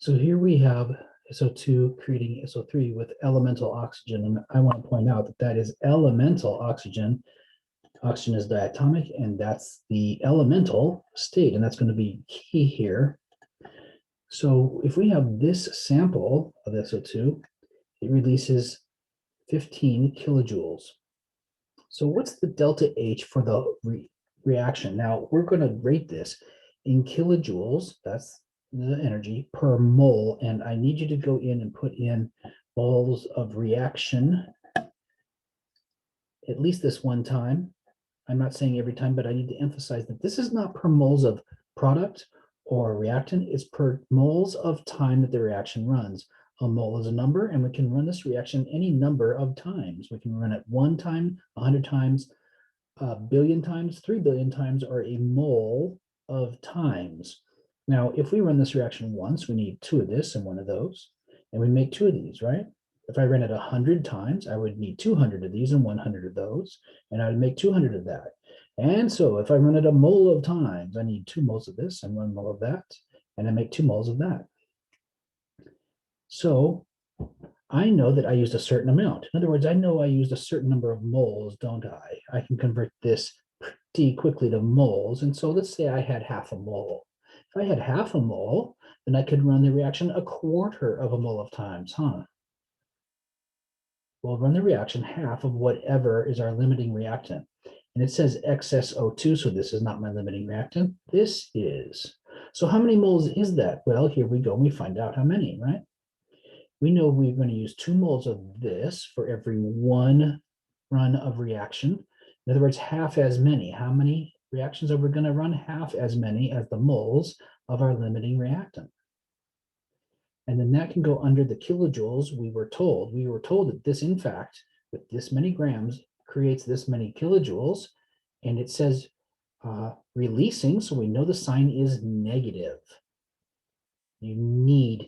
So here we have SO2 creating SO3 with elemental oxygen. And I want to point out that that is elemental oxygen. Oxygen is diatomic, and that's the elemental state. And that's going to be key here. So if we have this sample of SO2, it releases 15 kilojoules. So what's the delta H for the reaction? Now we're going to rate this in kilojoules. That's the energy per mole. And I need you to go in and put in moles of reaction, at least this one time. I'm not saying every time, but I need to emphasize that this is not per moles of product or reactant. It's per moles of time that the reaction runs. A mole is a number, and we can run this reaction any number of times. We can run it 1 time, 100 times, a billion times, 3 billion times, or a mole of times. Now, if we run this reaction once, we need 2 of this and 1 of those, and we make 2 of these, right? If I ran it 100 times, I would need 200 of these and 100 of those, and I would make 200 of that. And so if I run it a mole of times, I need 2 moles of this and 1 mole of that, and I make 2 moles of that. So I know that I used a certain amount. In other words, I know I used a certain number of moles, don't I? I can convert this pretty quickly to moles. And so let's say I had half a mole. If I had half a mole, then I could run the reaction a quarter of a mole of times, huh? We'll run the reaction half of whatever is our limiting reactant. And it says excess O2, so this is not my limiting reactant. This is. So how many moles is that? Well, here we go. We find out how many, right? We know we're going to use 2 moles of this for every 1 run of reaction. In other words, half as many. How many reactions are we going to run? Half as many as the moles of our limiting reactant. And then that can go under the kilojoules we were told. We were told that this, in fact, with this many grams, creates this many kilojoules. And it says releasing, so we know the sign is negative. You need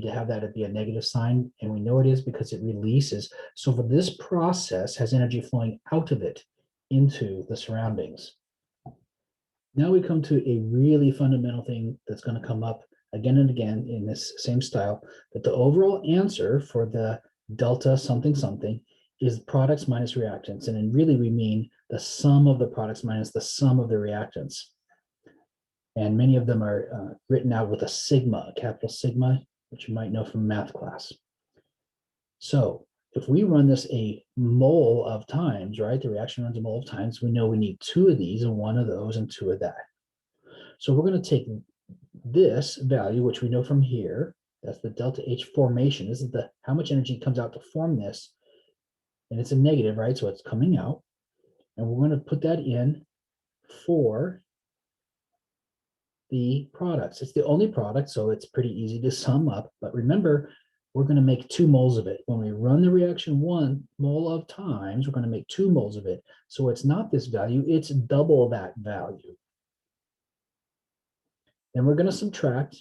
to have that be a negative sign, and we know it is because it releases. So for this process has energy flowing out of it into the surroundings. Now we come to a really fundamental thing that's going to come up again and again in this same style, that the overall answer for the delta something something is products minus reactants. And then really we mean the sum of the products minus the sum of the reactants. And many of them are written out with a sigma, a capital sigma, which you might know from math class. So if we run this a mole of times, right, the reaction runs a mole of times, we know we need 2 of these and 1 of those and 2 of that. So we're going to take this value, which we know from here, that's the delta H formation. This is the how much energy comes out to form this. And it's a negative, right? So it's coming out. And we're going to put that in for the products. It's the only product, so it's pretty easy to sum up. But remember, we're going to make 2 moles of it. When we run the reaction 1 mole of times, we're going to make 2 moles of it. So it's not this value, it's double that value. Then we're going to subtract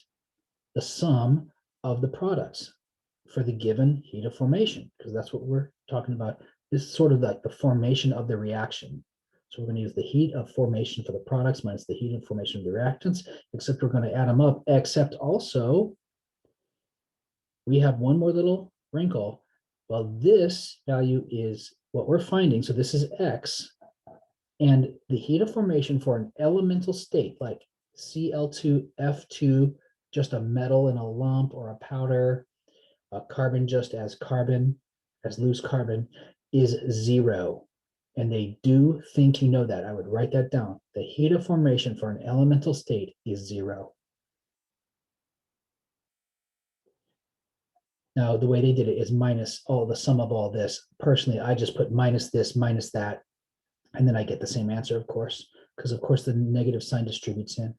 the sum of the products for the given heat of formation, because that's what we're talking about. This is sort of like the formation of the reaction. So we're going to use the heat of formation for the products minus the heat of formation of the reactants, except we're going to add them up, except also we have one more little wrinkle. Well, this value is what we're finding. So this is X, and the heat of formation for an elemental state like Cl2F2, just a metal in a lump or a powder, a carbon just as loose carbon, is 0. And they do think you know that. I would write that down. The heat of formation for an elemental state is 0. Now, the way they did it is minus all the sum of all this. Personally, I just put minus this, minus that, and then I get the same answer, of course, because of course the negative sign distributes in.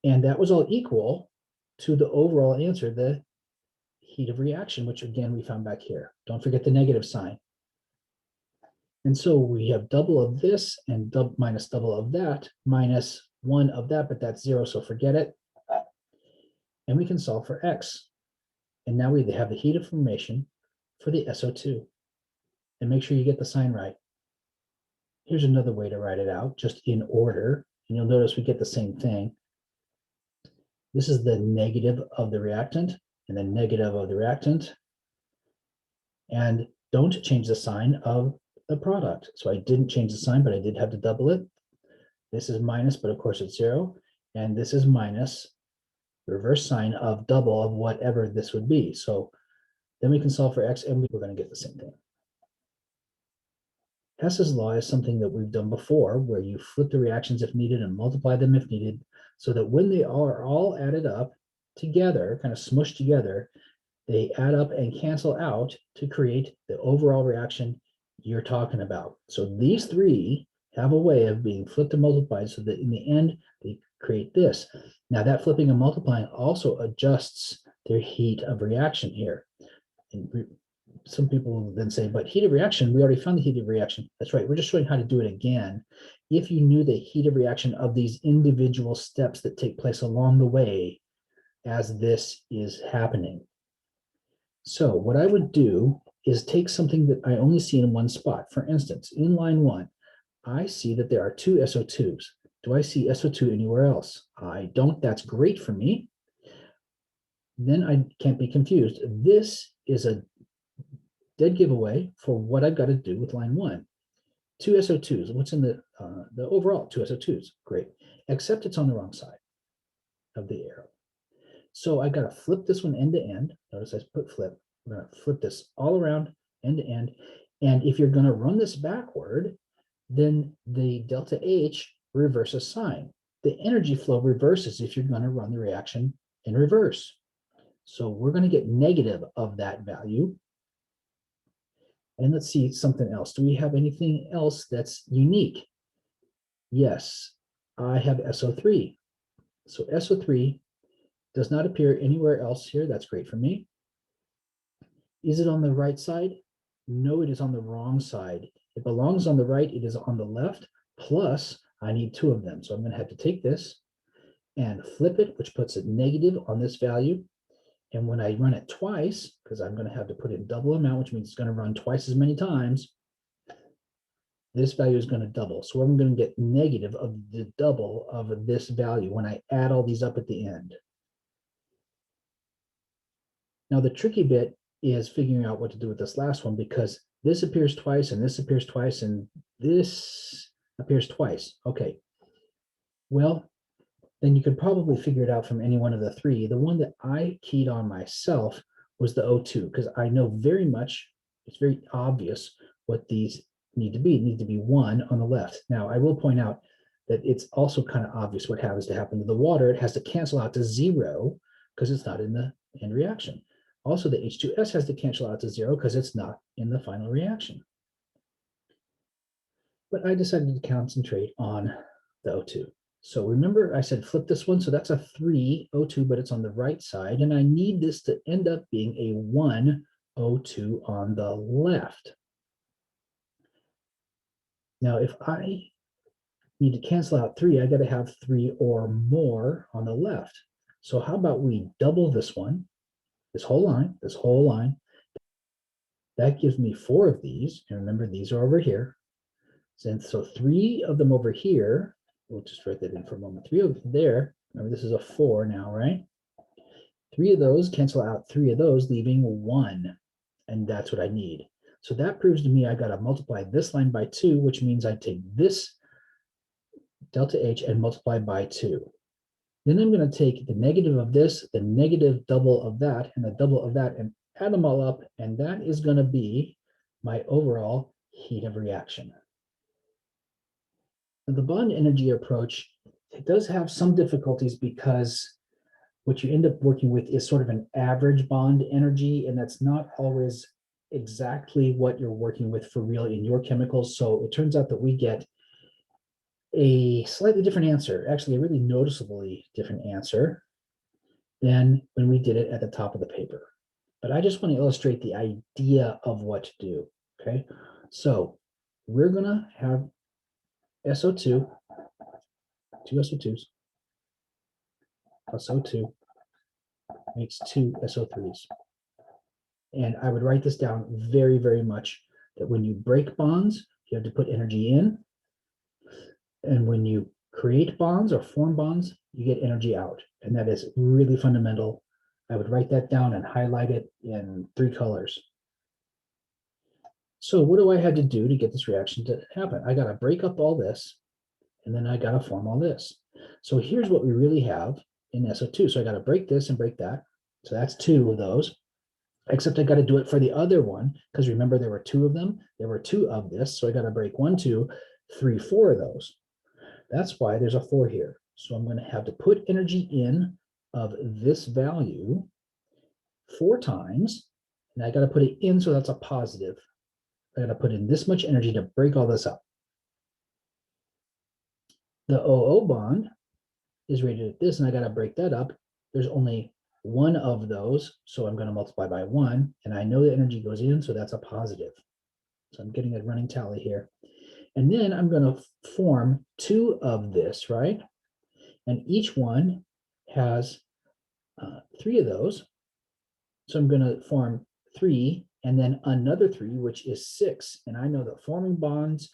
And that was all equal to the overall answer, the heat of reaction, which again, we found back here. Don't forget the negative sign. And so we have double of this and minus double of that, minus 1 of that, but that's 0, so forget it. And we can solve for X. And now we have the heat of formation for the SO2. And make sure you get the sign right. Here's another way to write it out, just in order. And you'll notice we get the same thing. This is the negative of the reactant and the negative of the reactant. And don't change the sign of the product. So I didn't change the sign, but I did have to double it. This is minus, but of course it's 0. And this is minus the reverse sign of double of whatever this would be. So then we can solve for x, and we're going to get the same thing. Hess's law is something that we've done before, where you flip the reactions if needed and multiply them if needed, so that when they are all added up together, kind of smushed together, they add up and cancel out to create the overall reaction you're talking about. So these three have a way of being flipped and multiplied so that in the end, they create this. Now that flipping and multiplying also adjusts their heat of reaction here. And some people will then say, but heat of reaction, we already found the heat of reaction. That's right, we're just showing how to do it again. If you knew the heat of reaction of these individual steps that take place along the way as this is happening. So what I would do is take something that I only see in one spot. For instance, in line 1, I see that there are 2 SO2s. Do I see SO2 anywhere else? I don't. That's great for me. Then I can't be confused. This is a dead giveaway for what I've got to do with line 1. 2 SO2s. What's in the overall 2 SO2s? Great. Except it's on the wrong side of the arrow. So I've got to flip this one end to end. Notice I put flip. I'm going to flip this all around end to end. And if you're going to run this backward, then the delta H reverses sign. The energy flow reverses if you're going to run the reaction in reverse. So we're going to get negative of that value. And let's see something else. Do we have anything else that's unique? Yes, I have SO3. So SO3 does not appear anywhere else here. That's great for me. Is it on the right side? No, it is on the wrong side. It belongs on the right. It is on the left. Plus, I need 2 of them. So I'm going to have to take this and flip it, which puts it negative on this value. And when I run it twice, because I'm going to have to put in double amount, which means it's going to run twice as many times, this value is going to double. So I'm going to get negative of the double of this value when I add all these up at the end. Now the tricky bit is figuring out what to do with this last one, because this appears twice and this appears twice and this appears twice. Okay, well, then you could probably figure it out from any one of the 3. The one that I keyed on myself was the O2, because I know very much, it's very obvious what these need to be. It need to be 1 on the left. Now, I will point out that it's also kind of obvious what happens to happen to the water. It has to cancel out to 0 because it's not in the end reaction. Also, the H2S has to cancel out to 0 because it's not in the final reaction. But I decided to concentrate on the O2. So remember I said flip this one, so that's a 3 O2, but it's on the right side, and I need this to end up being a 1 O2 on the left. Now, if I need to cancel out 3, I got to have 3 or more on the left. So how about we double this one, this whole line. That gives me 4 of these, and remember these are over here. And so 3 of them over here, we'll just write that in for a moment. 3 over there, remember this is a 4 now, right? 3 of those cancel out 3 of those, leaving 1. And that's what I need. So that proves to me I got to multiply this line by 2, which means I take this delta H and multiply by 2. Then I'm going to take the negative of this, the negative double of that, and the double of that, and add them all up. And that is going to be my overall heat of reaction. The bond energy approach, it does have some difficulties because what you end up working with is sort of an average bond energy, and that's not always exactly what you're working with for real in your chemicals. So it turns out that we get a slightly different answer, actually a really noticeably different answer than when we did it at the top of the paper. But I just want to illustrate the idea of what to do, okay? So we're gonna have SO2, 2 SO2s, plus O2 makes 2 SO3s. And I would write this down very, very much that when you break bonds, you have to put energy in. And when you create bonds or form bonds, you get energy out. And that is really fundamental. I would write that down and highlight it in 3 colors. So what do I have to do to get this reaction to happen? I got to break up all this, and then I got to form all this. So here's what we really have in SO2. So I got to break this and break that. So that's 2 of those, except I got to do it for the other one, because remember there were 2 of them. There were 2 of this. So I got to break 1, 2, 3, 4 of those. That's why there's a 4 here. So I'm going to have to put energy in of this value 4 times, and I got to put it in, so that's a positive. I got to put in this much energy to break all this up. The OO bond is rated at this, and I got to break that up. There's only 1 of those, so I'm going to multiply by 1, and I know the energy goes in, so that's a positive. So I'm getting a running tally here. And then I'm going to form 2 of this, right? And each one has 3 of those. So I'm going to form 3 and then another 3, which is 6. And I know that forming bonds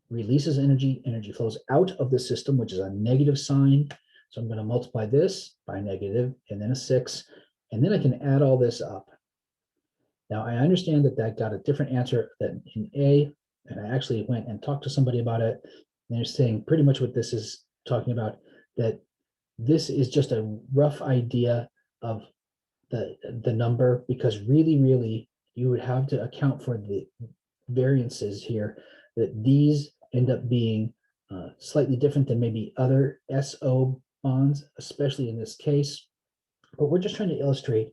releases energy. Energy flows out of the system, which is a negative sign. So I'm going to multiply this by negative and then a 6. And then I can add all this up. Now, I understand that that got a different answer than in A. And I actually went and talked to somebody about it. And they're saying pretty much what this is talking about, that this is just a rough idea of the number, because really you would have to account for the variances here, that these end up being slightly different than maybe other SO bonds, especially in this case. But we're just trying to illustrate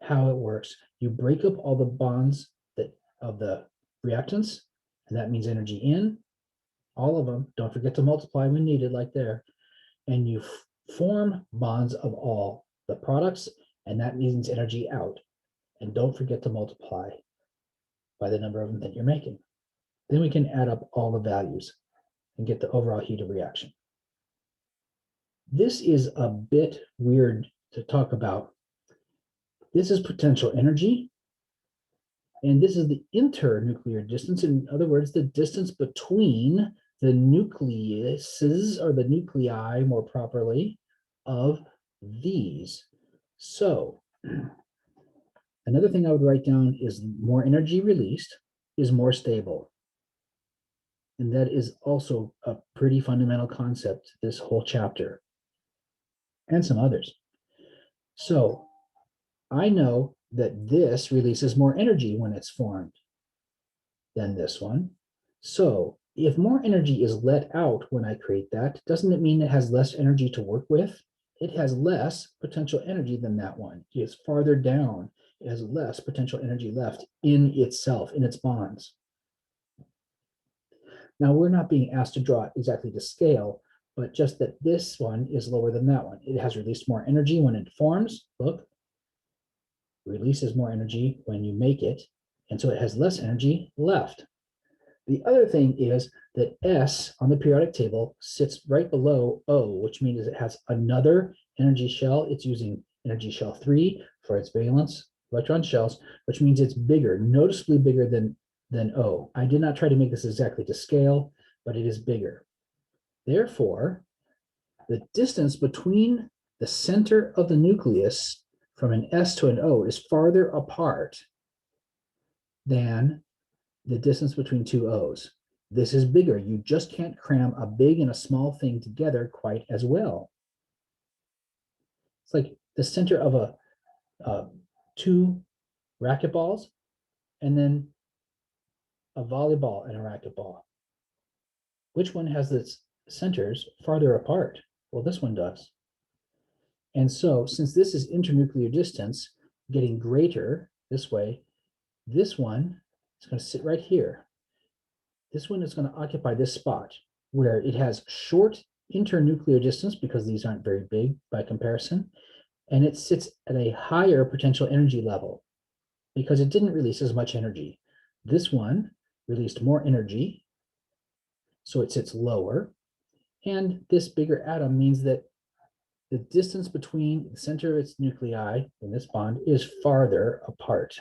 how it works. You break up all the bonds that of the reactants, and that means energy in, all of them. Don't forget to multiply when needed, like there. And you form bonds of all the products, and that means energy out. And don't forget to multiply by the number of them that you're making. Then we can add up all the values and get the overall heat of reaction. This is a bit weird to talk about. This is potential energy, and this is the internuclear distance. In other words, the distance between the nucleuses, or the nuclei more properly, of these. So another thing I would write down is more energy released is more stable. And that is also a pretty fundamental concept, this whole chapter, and some others. So I know that this releases more energy when it's formed than this one. So if more energy is let out when I create that, doesn't it mean it has less energy to work with? It has less potential energy than that one. It's farther down. It has less potential energy left in itself, in its bonds. Now, we're not being asked to draw exactly the scale, but just that this one is lower than that one. It has released more energy when it forms. Look, releases more energy when you make it, and so it has less energy left. The other thing is that S on the periodic table sits right below O, which means it has another energy shell. It's using energy shell 3 for its valence electron shells, which means it's bigger, noticeably bigger than O. I did not try to make this exactly to scale, but it is bigger. Therefore, the distance between the center of the nucleus from an S to an O is farther apart than the distance between 2 O's. This is bigger. You just can't cram a big and a small thing together quite as well. It's like the center of a 2 racquetballs and then a volleyball and a racquetball. Which one has its centers farther apart? Well, this one does. And so, since this is internuclear distance getting greater this way, this one is going to sit right here. This one is going to occupy this spot where it has short internuclear distance, because these aren't very big by comparison, and it sits at a higher potential energy level because it didn't release as much energy. This one released more energy, so it sits lower, and this bigger atom means that the distance between the center of its nuclei in this bond is farther apart.